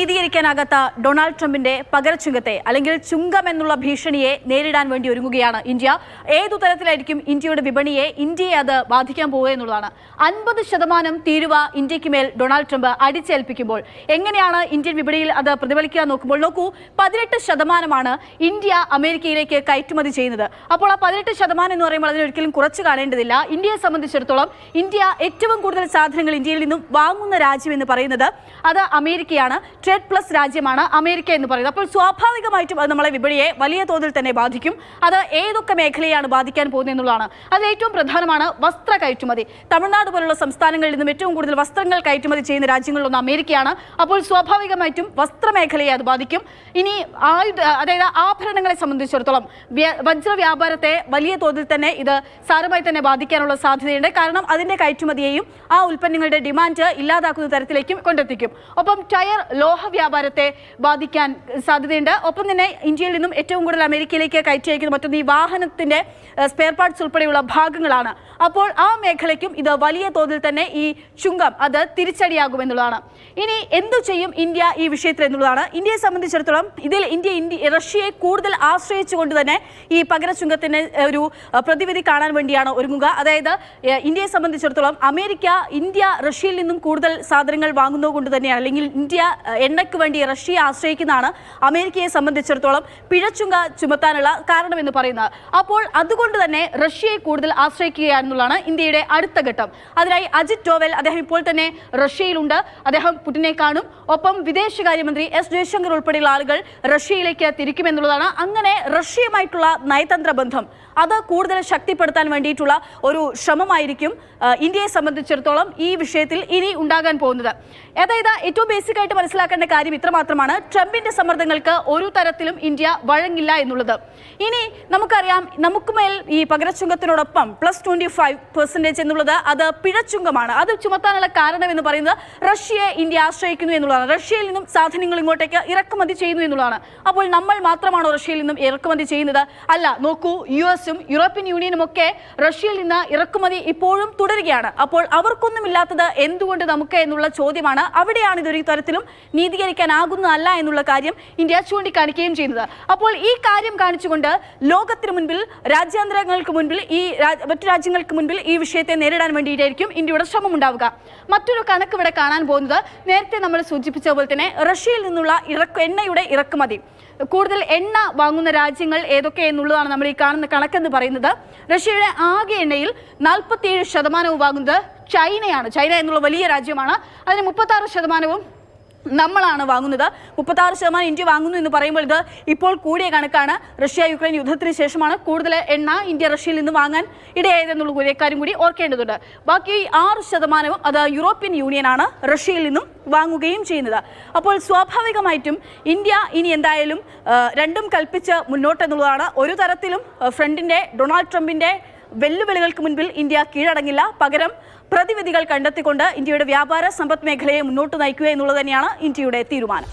നീതീകരിക്കാനാകാത്ത Donald ട്രംപിന്റെ പകരച്ചുങ്കത്തെ അല്ലെങ്കിൽ ചുങ്കം എന്നുള്ള ഭീഷണിയെ നേരിടാൻ വേണ്ടി ഒരുങ്ങുകയാണ് ഇന്ത്യ. ഏതു തരത്തിലായിരിക്കും ഇന്ത്യയുടെ വിപണിയെ, ഇന്ത്യയെ അത് ബാധിക്കാൻ പോവുക എന്നുള്ളതാണ്. 50% തീരുവ ഇന്ത്യക്ക് മേൽ ഡൊണാൾഡ് ട്രംപ് അടിച്ചേൽപ്പിക്കുമ്പോൾ എങ്ങനെയാണ് ഇന്ത്യൻ വിപണിയിൽ അത് പ്രതിഫലിക്കാൻ നോക്കുമ്പോൾ നോക്കൂ, 18% ഇന്ത്യ അമേരിക്കയിലേക്ക് കയറ്റുമതി ചെയ്യുന്നത്. അപ്പോൾ ആ 18% എന്ന് പറയുമ്പോൾ അതിനൊരിക്കലും കുറച്ച് കാണേണ്ടതില്ല. ഇന്ത്യയെ സംബന്ധിച്ചിടത്തോളം ഇന്ത്യ ഏറ്റവും കൂടുതൽ സാധനങ്ങൾ ഇന്ത്യയിൽ നിന്നും വാങ്ങുന്ന രാജ്യം എന്ന് പറയുന്നത് അത് അമേരിക്കയാണ്. ട്രേഡ് പ്ലസ് രാജ്യമാണ് അമേരിക്ക എന്ന് പറയുന്നത്. അപ്പോൾ സ്വാഭാവികമായിട്ടും അത് നമ്മളെ വിപണിയെ വലിയ തോതിൽ തന്നെ ബാധിക്കും. അത് ഏതൊക്കെ മേഖലയാണ് ബാധിക്കാൻ പോകുന്നത് എന്നുള്ളതാണ്. അതിൽ ഏറ്റവും പ്രധാനമാണ് വസ്ത്ര കയറ്റുമതി. തമിഴ്നാട് പോലുള്ള സംസ്ഥാനങ്ങളിൽ നിന്നും ഏറ്റവും കൂടുതൽ വസ്ത്രങ്ങൾ കയറ്റുമതി ചെയ്യുന്ന രാജ്യങ്ങളിലൊന്ന് അമേരിക്കയാണ്. അപ്പോൾ സ്വാഭാവികമായിട്ടും വസ്ത്രമേഖലയെ അത് ബാധിക്കും. ഇനി അതായത് ആഭരണങ്ങളെ സംബന്ധിച്ചിടത്തോളം വജ്ര വ്യാപാരത്തെ വലിയ തോതിൽ തന്നെ ഇത് സാരമായി തന്നെ ബാധിക്കാനുള്ള സാധ്യതയുണ്ട്. കാരണം അതിൻ്റെ കയറ്റുമതിയെയും ആ ഉൽപ്പന്നങ്ങളുടെ ഡിമാൻഡ് ഇല്ലാതാക്കുന്ന തരത്തിലേക്കും കൊണ്ടെത്തിക്കും. ഒപ്പം ടയർ ലോഹ വ്യാപാരത്തെ ബാധിക്കാൻ സാധ്യതയുണ്ട്. ഒപ്പം തന്നെ ഇന്ത്യയിൽ നിന്നും ഏറ്റവും കൂടുതൽ അമേരിക്കയിലേക്ക് കയറ്റി അയക്കുന്ന മറ്റൊന്ന് ഈ വാഹനത്തിന്റെ സ്പെയർ പാർട്സ് ഉൾപ്പെടെയുള്ള ഭാഗങ്ങളാണ്. അപ്പോൾ ആ മേഖലയ്ക്കും ഇത് വലിയ തോതിൽ തന്നെ ഈ ചുങ്കം അത് തിരിച്ചടിയാകുമെന്നുള്ളതാണ്. ഇനി എന്തു ചെയ്യും ഇന്ത്യ ഈ വിഷയത്തിൽ എന്നുള്ളതാണ്. ഇന്ത്യയെ സംബന്ധിച്ചിടത്തോളം ഇതിൽ റഷ്യയെ കൂടുതൽ ആശ്രയിച്ചുകൊണ്ട് തന്നെ ഈ പകര ചുങ്കത്തിന് ഒരു പ്രതിവിധി കാണാൻ വേണ്ടിയാണ് ഒരുങ്ങുക. അതായത് ഇന്ത്യയെ സംബന്ധിച്ചിടത്തോളം ഇന്ത്യ റഷ്യയിൽ നിന്നും കൂടുതൽ സാധനങ്ങൾ വാങ്ങുന്നത് കൊണ്ട് തന്നെയാണ്, അല്ലെങ്കിൽ ഇന്ത്യ എണ്ണയ്ക്ക് വേണ്ടി റഷ്യയെ ആശ്രയിക്കുന്നതാണ് അമേരിക്കയെ സംബന്ധിച്ചിടത്തോളം പിഴച്ചുങ്ക ചുമത്താനുള്ള കാരണമെന്ന് പറയുന്നത്. അപ്പോൾ അതുകൊണ്ട് തന്നെ റഷ്യയെ കൂടുതൽ ആശ്രയിക്കുകയാണെന്നുള്ളതാണ് ഇന്ത്യയുടെ അടുത്ത ഘട്ടം. അതിനായി അജിത് ഡോവൽ അദ്ദേഹം ഇപ്പോൾ തന്നെ റഷ്യയിലുണ്ട്. അദ്ദേഹം പുടിനെ കാണും. ഒപ്പം വിദേശകാര്യമന്ത്രി എസ് ജയശങ്കർ ഉൾപ്പെടെയുള്ള ആളുകൾ റഷ്യയിലേക്ക് തിരിക്കുമെന്നുള്ളതാണ്. അങ്ങനെ റഷ്യയുമായിട്ടുള്ള നയതന്ത്ര ബന്ധം അത് കൂടുതൽ ശക്തിപ്പെടുത്താൻ വേണ്ടിയിട്ടുള്ള ഒരു ശ്രമമായിരിക്കും ഇന്ത്യയെ സംബന്ധിച്ചിടത്തോളം ഈ വിഷയത്തിൽ ഇനി ഉണ്ടാകാൻ പോകുന്നത്. അതായത് ഏറ്റവും ബേസിക് ആയിട്ട് മനസ്സിലാക്കേണ്ട കാര്യം ഇത്രമാത്രമാണ്: ട്രംപിന്റെ സമ്മർദ്ദങ്ങൾക്ക് ഒരു തരത്തിലും ഇന്ത്യ വഴങ്ങില്ല എന്നുള്ളത്. ഇനി നമുക്കറിയാം, നമുക്കുമേൽ ഈ പകരച്ചുങ്കത്തിനോടൊപ്പം +25% എന്നുള്ളത് അത് പിഴച്ചുങ്കമാണ്. അത് ചുമത്താനുള്ള കാരണം എന്ന് പറയുന്നത് റഷ്യയെ ഇന്ത്യ ആശ്രയിക്കുന്നു എന്നുള്ളതാണ്. റഷ്യയിൽ നിന്നും സാധനങ്ങൾ ഇങ്ങോട്ടേക്ക് ഇറക്കുമതി ചെയ്യുന്നു എന്നുള്ളതാണ്. അപ്പോൾ നമ്മൾ മാത്രമാണോ റഷ്യയിൽ നിന്നും ഇറക്കുമതി ചെയ്യുന്നത്? അല്ല. നോക്കൂ, യുഎസും യൂറോപ്യൻ യൂണിയനും ഒക്കെ റഷ്യയിൽ നിന്ന് ഇറക്കുമതി ഇപ്പോഴും തുടരുകയാണ്. അപ്പോൾ അവർക്കൊന്നുമില്ലാത്തത് എന്തുകൊണ്ട് നമുക്ക് എന്നുള്ള ചോദ്യമാണ്. അവിടെയാണ് ഇതൊരു തരത്തിലും നീതീകരിക്കാനാകുന്നതല്ല എന്നുള്ള കാര്യം ഇന്ത്യ ചൂണ്ടിക്കാണിക്കുകയും ചെയ്യുന്നത്. അപ്പോൾ ഈ കാര്യം കാണിച്ചുകൊണ്ട് ലോകത്തിന് മുൻപിൽ, രാജ്യാന്തരങ്ങൾക്ക് മുൻപിൽ, മറ്റു രാജ്യങ്ങൾക്ക് മുൻപിൽ ഈ വിഷയത്തെ നേരിടാൻ വേണ്ടിയിട്ടായിരിക്കും ഇന്ത്യയുടെ ശ്രമം ഉണ്ടാവുക. മറ്റൊരു കണക്ക് ഇവിടെ കാണാൻ പോകുന്നത്, നേരത്തെ നമ്മൾ സൂചിപ്പിച്ച പോലെ തന്നെ റഷ്യയിൽ നിന്നുള്ള എണ്ണയുടെ ഇറക്കുമതി, കൂടുതൽ എണ്ണ വാങ്ങുന്ന രാജ്യങ്ങൾ ഏതൊക്കെ എന്നുള്ളതാണ് നമ്മൾ ഈ കാണുന്ന കണക്കെന്ന് പറയുന്നത്. റഷ്യയുടെ ആകെ എണ്ണയിൽ 47% വാങ്ങുന്നത് ചൈനയാണ്. ചൈന എന്നുള്ള വലിയ രാജ്യമാണ്. അതിന് 36% നമ്മളാണ് വാങ്ങുന്നത്. 36% ഇന്ത്യ വാങ്ങുന്നു എന്ന് പറയുമ്പോൾ ഇത് ഇപ്പോൾ കൂടിയ കണക്കാണ്. റഷ്യ യുക്രൈൻ യുദ്ധത്തിന് ശേഷമാണ് കൂടുതൽ എണ്ണ ഇന്ത്യ റഷ്യയിൽ നിന്ന് വാങ്ങാൻ ഇടയായതെന്നുള്ള കാര്യം കൂടി ഓർക്കേണ്ടതുണ്ട്. ബാക്കി 6% അത് യൂറോപ്യൻ യൂണിയനാണ് റഷ്യയിൽ നിന്നും വാങ്ങുകയും ചെയ്യുന്നത്. അപ്പോൾ സ്വാഭാവികമായിട്ടും ഇന്ത്യ ഇനി എന്തായാലും രണ്ടും കൽപ്പിച്ച് മുന്നോട്ടെന്നുള്ളതാണ്. ഒരു തരത്തിലും ഡൊണാൾഡ് ട്രംപിന്റെ വെല്ലുവിളികൾക്ക് മുൻപിൽ ഇന്ത്യ കീഴടങ്ങില്ല. പകരം പ്രതിവിധികൾ കണ്ടെത്തിക്കൊണ്ട് ഇന്ത്യയുടെ വ്യാപാര സമ്പദ് മേഖലയെ മുന്നോട്ട് നയിക്കുക എന്നുള്ളത് തന്നെയാണ് ഇന്ത്യയുടെ തീരുമാനം.